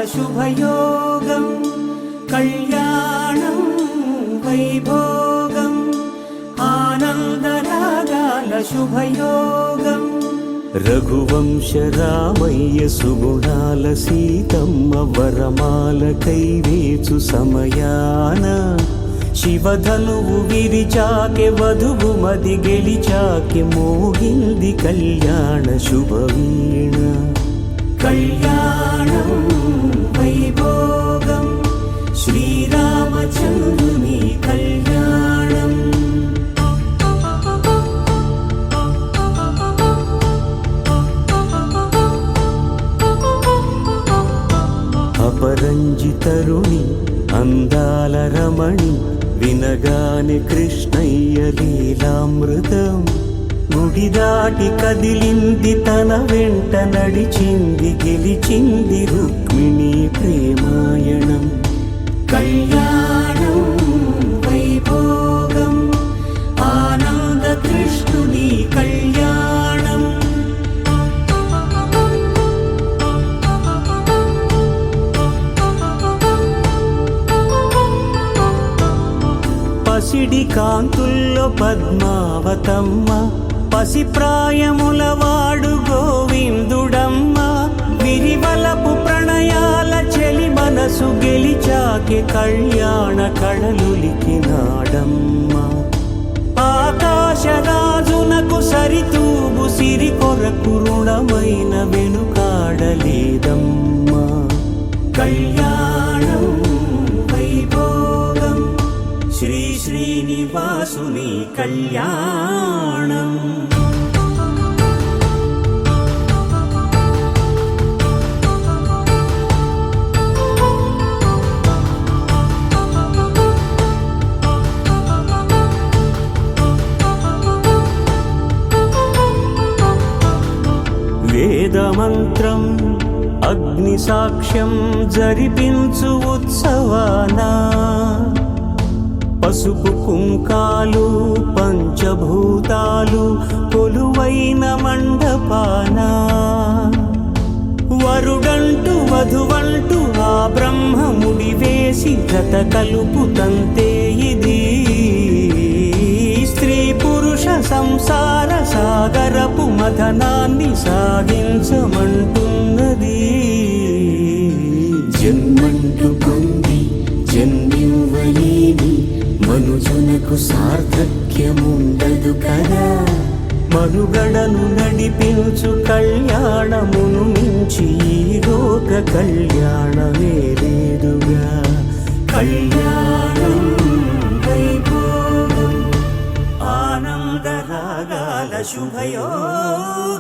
శుభయోగం కళ్యాణం వైభోగం ఆనందరాగాల శుభయోగం రఘువంశ రామయ్య సుగుణాల సీతమ్మ వరమాల కైవేచు సమయాన శివధనువు విరిచాకె వధువు మది గెలిచాకె మోగింది కళ్యాణ శుభవీణ కళ్యాణం వైభోగం శ్రీరామచంద్రుని కళ్యాణం అపరంజి తరుణి అందాల రమణి వినగానే కృష్ణయ్య లీలామృతం గుడి దాటి కదిలింది తన వెంట నడిచింది గెలిచింది రుక్మిణి ప్రేమాయణం కళ్యాణం వైభోగం ఆనంద కృష్ణుని కళ్యాణం పసిడి కాంతుల్లో పద్మావతమ్మ పసిప్రాయముల వాడు గోవిందుడమ్మ విరివలపు ప్రణయాల చెలి మనసు గెలిచాకె కళ్యాణ కళలులికినాడమ్మ ఆకాశరాజునకు సరితూగు సిరి కొరకు రుణమైన వెనుకాడలేదమ్మా కళ్యాణం వైభోగం శ్రీ శ్రీనివాసుని కళ్యాణం వేదమంత్రం అగ్ని సాక్ష్యం జరిపించు ఉత్సవానా పసుపు కుంకాలు పంచభూతాలు కొలువైన మండపాన వరుడంటూ వధువంటూ ఆ బ్రహ్మముడి వేసి జత కలుపుతంతే ఇది స్త్రీ పురుష సంసార సాగరపు మథనాన్ని సాగించమంటున్నది జన్మంటూ పొంది జన్మివ్వలేని మనుజునకు సార్థక్యముండదు కదా మనుగడను నడిపించు కళ్యాణమును మించి ఈ లోక కళ్యాణమే లేదుగా కళ్యాణం వైభోగం ఆనందరాగాల శుభయోగం